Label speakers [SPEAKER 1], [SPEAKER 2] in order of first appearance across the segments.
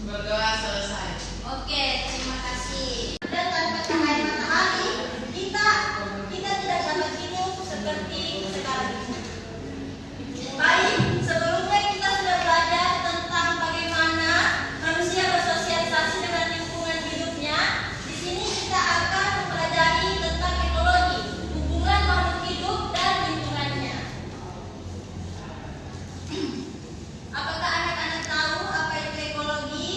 [SPEAKER 1] Berdoa selesai.
[SPEAKER 2] Oke, terima kasih. Dan tanpa cahaya matahari, kita tidak dapat hidup seperti sekarang ini. Baik, sebelumnya kita sudah belajar tentang bagaimana manusia bersosialisasi dengan lingkungan hidupnya. Di sini kita akan mempelajari tentang ekologi, hubungan makhluk hidup dan lingkungannya. Apakah anak-anak tahu apa itu ekologi?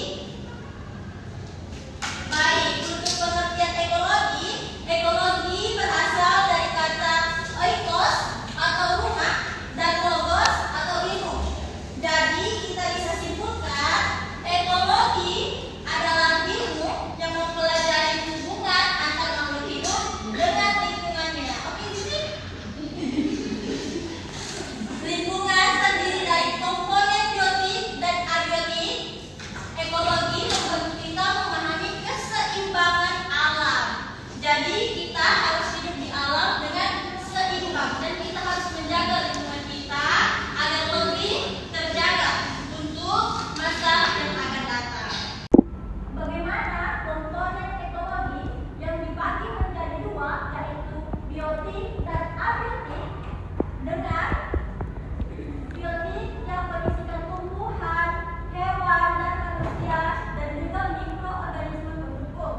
[SPEAKER 2] Baik, untuk pengertian ekologi, ekologi berasal dari kata oikos atau rumah dan logos atau ilmu. Jadi kita bisa simpulkan ekologi adalah ilmu yang mempelajari hubungan antar makhluk hidup dengan lingkungannya. Oke, Sisi? Lingkungan terdiri dari komponen biotik dan abiotik. Ekologi membantu kita memahami keseimbangan alam. Jadi kita harus hidup di alam dengan seimbang dan kita harus menjaga lingkungan kita agar lebih terjaga untuk masa yang akan datang. Bagaimana komponen ekologi yang dibagi menjadi dua, yaitu biotik dan abiotik? Dengan biotik yang berisikan tumbuhan, hewan, dan manusia, dan juga mikroorganisme pendukung.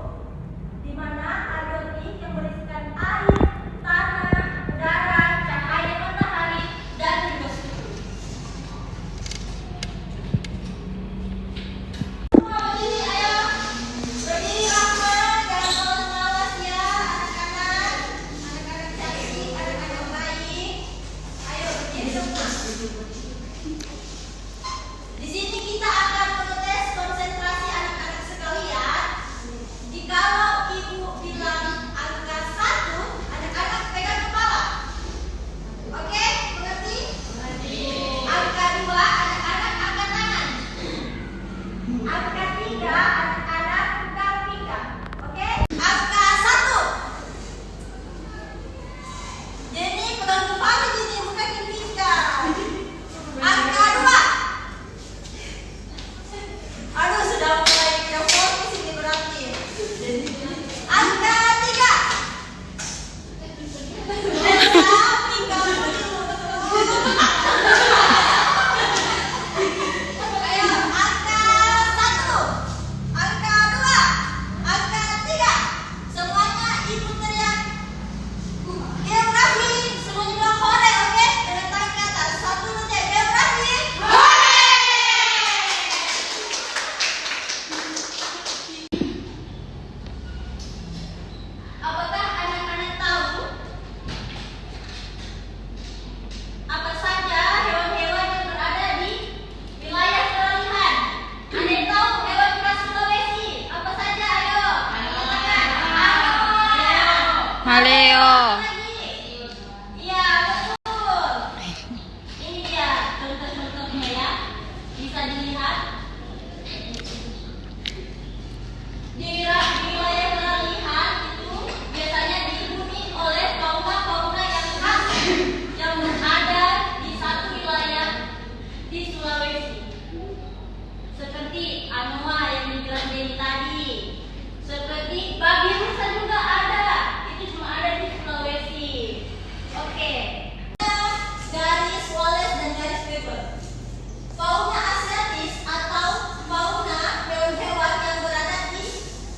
[SPEAKER 2] Di mana abiotik yang berisikan air, tanah, udara, cahaya matahari, dan juga suhu. Semua berdiri, ayo. Berdiri Rahman, jangan malas-malas ya, anak-anak. Anak-anak cantik, anak-anak baik. Ayo berdiri semua. Di sini kita akan mengetes konsentrasi anak-anak sekalian. Jikalau ibu bilang angka 1, anak-anak pegang kepala. Oke, mengerti? Angka 2, anak-anak angkat tangan. Angka 3, anak-anak pegang pinggang. Oke? Angka 1. Jenny pegang kepala, Jenny bukan pinggang. Angka 2. Aduh, sudah mulai tidak fokus ini berarti. Angka 3. Pinggang dulu. Ayo, angka 1, angka 2, angka 3. Semuanya ibu teriak geografi. Semua juga hore, oke? Dengan tangan ke atas. 1, 2, 3, geografi. Apakah anak-anak tahu apa saja hewan-hewan yang berada di wilayah peralihan? Ada yang tahu hewan khas Sulawesi? Apa saja? Ayo, katakan.
[SPEAKER 3] Maleo.
[SPEAKER 2] Lagi. Iya, betul. Ini dia contoh-contohnya ya. Bisa dilihat. Di wilayah peralihan itu biasanya dihuni oleh fauna-fauna yang khas yang berada di satu wilayah di Sulawesi. Seperti anoa yang dibilang Denny tadi. Seperti babi rusa juga ada. Itu cuma ada di Sulawesi. Oke. Garis Wallace dan garis Weber. Fauna asiatis atau fauna hewan-hewan yang berada di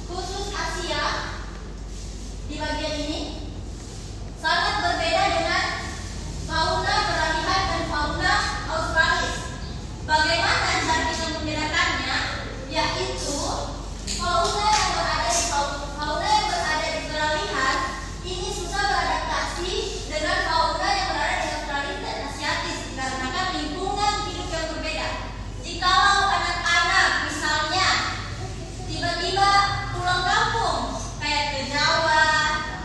[SPEAKER 2] khusus Asia di bagian ini sangat berbeda dengan fauna peralihan dan fauna Australis. Bagaimana cara kita membedakannya? Yaitu fauna yang berada di peralihan ini susah beradaptasi dengan fauna yang berada di Australis dan Asiatis dikarenakan lingkungan hidup yang berbeda. Jikalau anak-anak misalnya tiba-tiba pulang kampung kayak ke Jawa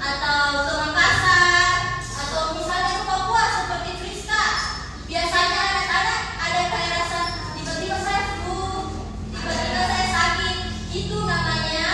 [SPEAKER 2] atau ke Makassar atau misalnya ke Papua seperti Friska, biasanya anak-anak ada kayak rasa tiba-tiba saya flu, tiba-tiba saya sakit. Itu namanya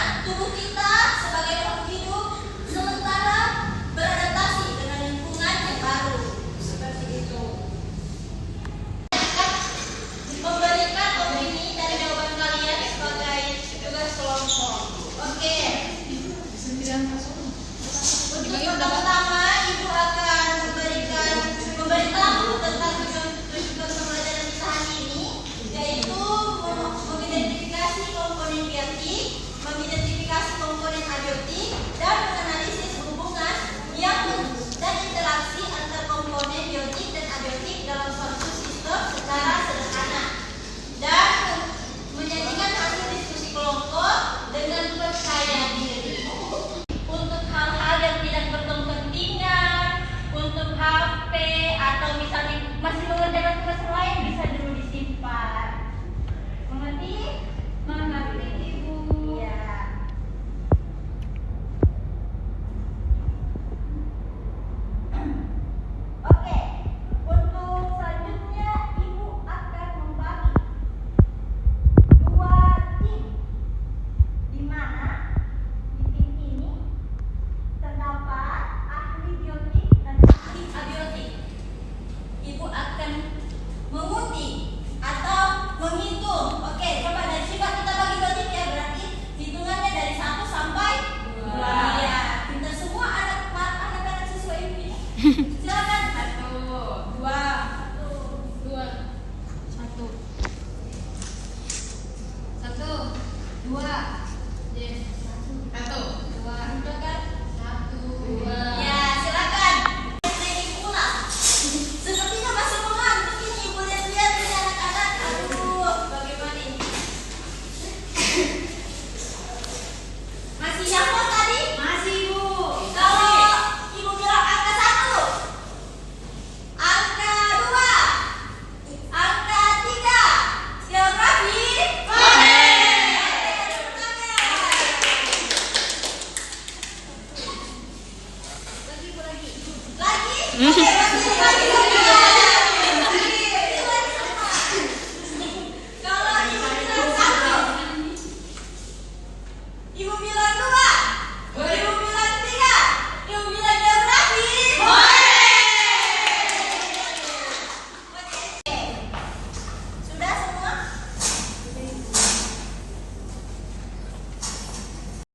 [SPEAKER 2] Ibu bilang